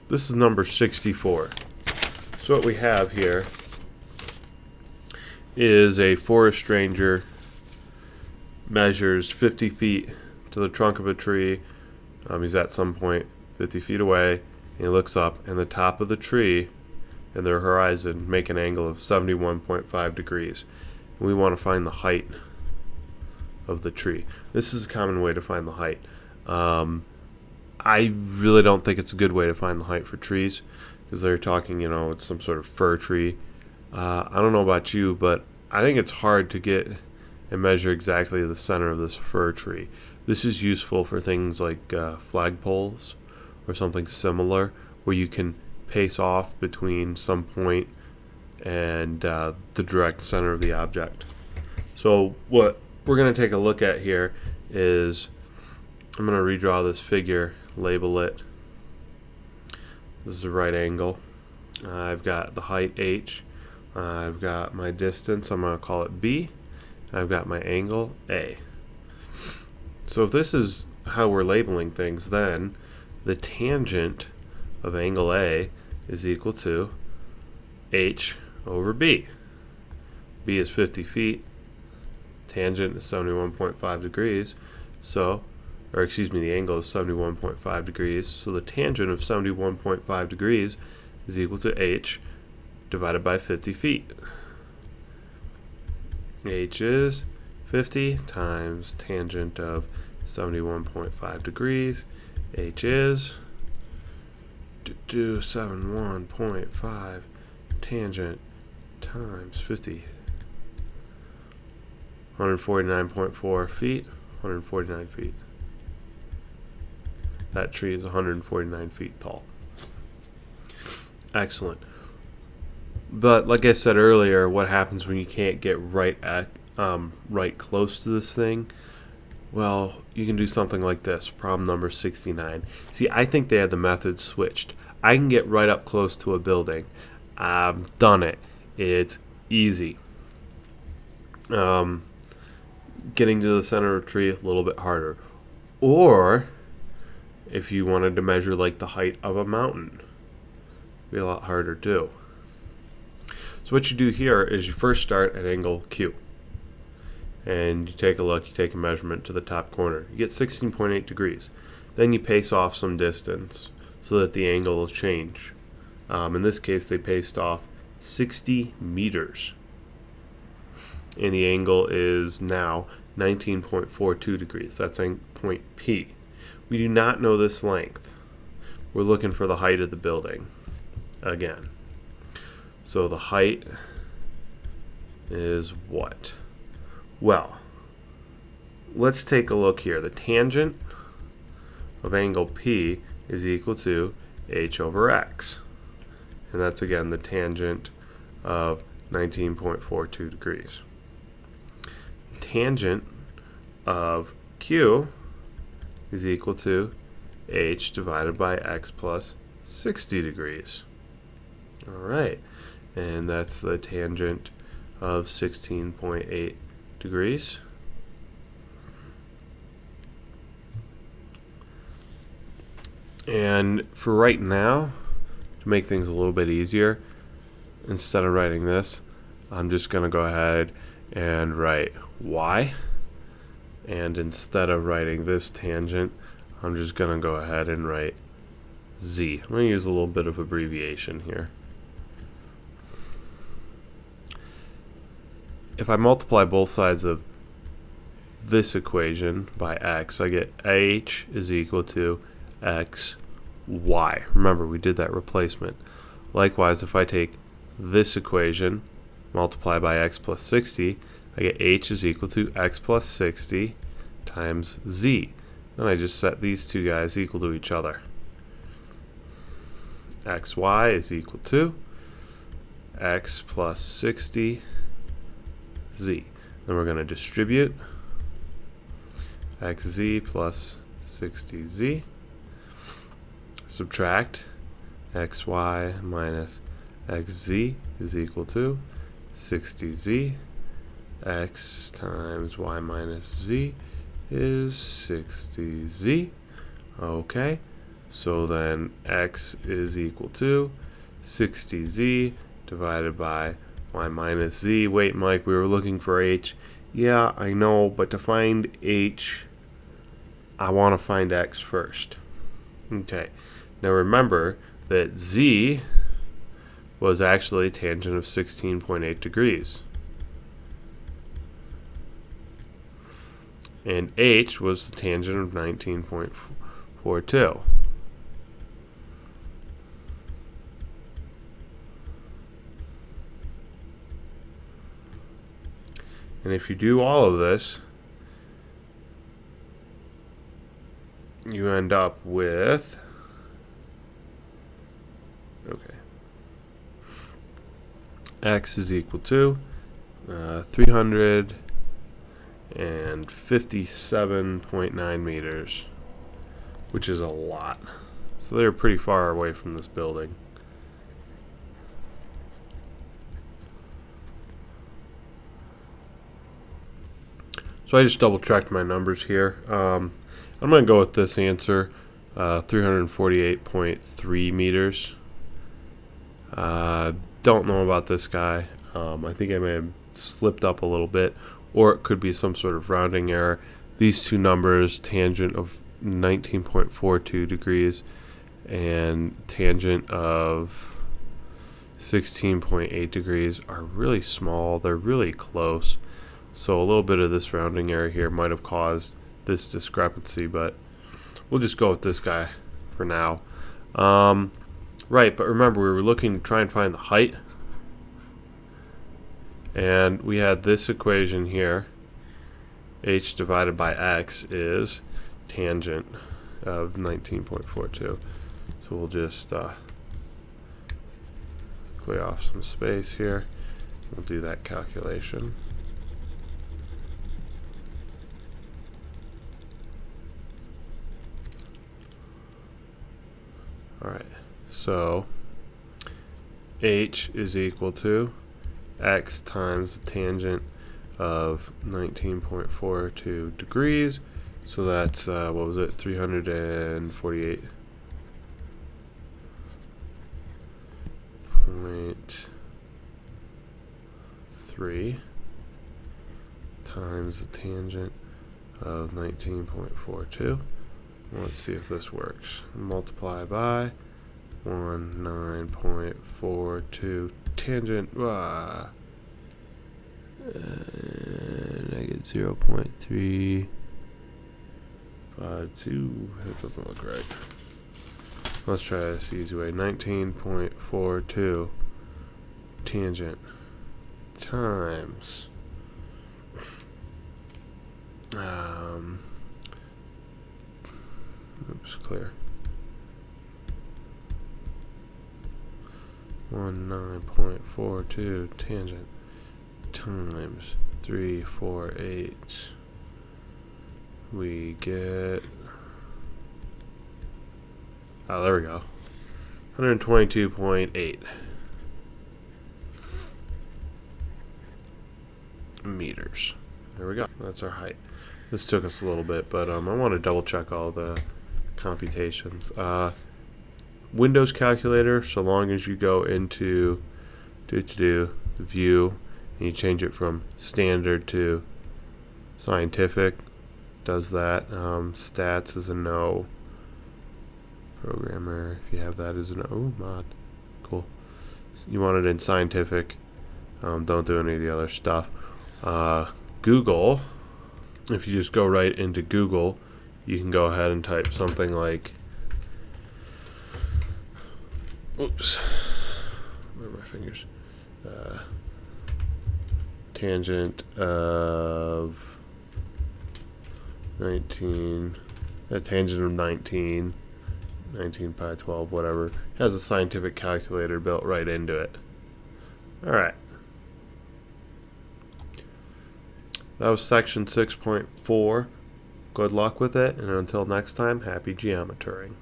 This is number 64. So what we have here is a forest ranger measures 50 feet to the trunk of a tree. He's at some point 50 feet away, and he looks up, and the top of the tree and their horizon make an angle of 71.5 degrees. And we want to find the height of the tree. This is a common way to find the height. I really don't think it's a good way to find the height for trees, because they're talking, it's some sort of fir tree. I don't know about you, but I think it's hard to get and measure exactly the center of this fir tree. This is useful for things like flagpoles or something similar, where you can pace off between some point and the direct center of the object. So what we're going to take a look at here is, I'm going to redraw this figure, label it. This is a right angle. I've got the height h. I've got my distance, I'm going to call it b. I've got my angle a. So if this is how we're labeling things, then the tangent of angle a is equal to h over b. b is 50 feet. Tangent is 71.5 degrees. The angle is 71.5 degrees. So the tangent of 71.5 degrees is equal to h divided by 50 feet. H is 50 times tangent of 71.5 degrees. H is 71.5 tangent times 50. 149.4 feet, 149 feet. That tree is 149 feet tall. Excellent. But like I said earlier, what happens when you can't get right close to this thing? Well, you can do something like this. Problem number 69. See, I think they had the method switched. I can get right up close to a building. I've done it. It's easy. Getting to the center of a tree, a little bit harder. Or if you wanted to measure like the height of a mountain, it'd be a lot harder too. So what you do here is you first start at angle Q, and you take a look, you take a measurement to the top corner. You get 16.8 degrees. Then you pace off some distance so that the angle will change. In this case, they paced off 60 meters. And the angle is now 19.42 degrees. That's point P. We do not know this length. We're looking for the height of the building again. So the height is what? Well, let's take a look here. The tangent of angle P is equal to h over x. And that's again the tangent of 19.42 degrees. Tangent of Q is equal to h divided by x plus 60 degrees. All right. And that's the tangent of 16.8 degrees. And for right now, to make things a little bit easier, instead of writing this, I'm just going to go ahead and write y. And instead of writing this tangent, I'm just going to go ahead and write z. I'm going to use a little bit of abbreviation here. If I multiply both sides of this equation by x, I get h is equal to xy. Remember, we did that replacement. Likewise, if I take this equation, multiply by x plus 60, I get h is equal to x plus 60 times z. Then I just set these two guys equal to each other. xy is equal to x plus 60 z. Then we're going to distribute xz plus 60z, subtract xy minus xz is equal to 60z. X times y minus z is 60z. Okay, So then x is equal to 60z divided by y minus z. Wait, Mike, we were looking for h. Yeah, I know, but to find h, I want to find x first. Okay, now remember that z was actually tangent of 16.8 degrees. And h was the tangent of 19.42. And if you do all of this, you end up with, okay, x is equal to 357.9 meters, which is a lot. So they're pretty far away from this building. So I just double checked my numbers here. I'm going to go with this answer, 348.3 meters. Don't know about this guy. I think I may have slipped up a little bit, or it could be some sort of rounding error. These two numbers, tangent of 19.42 degrees and tangent of 16.8 degrees, are really small. They're really close. So a little bit of this rounding error here might have caused this discrepancy, but we'll just go with this guy for now. Right, but remember, we were looking to try and find the height. And we had this equation here. H divided by x is tangent of 19.42. So we'll just clear off some space here. We'll do that calculation. Alright, so h is equal to x times the tangent of 19.42 degrees. So that's, what was it, 348.3 times the tangent of 19.42. Let's see if this works. Multiply by 19.42 tangent negative 0.352. That doesn't look right. Let's try this easy way. 19.42 tangent times oops, clear. 19.42 tangent times 348. We get, oh, there we go, 122.8 meters. There we go. That's our height. This took us a little bit, but I want to double check all the computations. Windows calculator, so long as you go into view and you change it from standard to scientific, does that. Stats is a no. Programmer, if you have that, is a no. Ooh, mod. Cool. You want it in scientific. Don't do any of the other stuff. Google, if you just go right into Google, you can go ahead and type something like, oops, where are my fingers? Tangent of 19, tangent of 19 pi 12, whatever. It has a scientific calculator built right into it. Alright. That was section 6.4. Good luck with it, and until next time, happy geometering.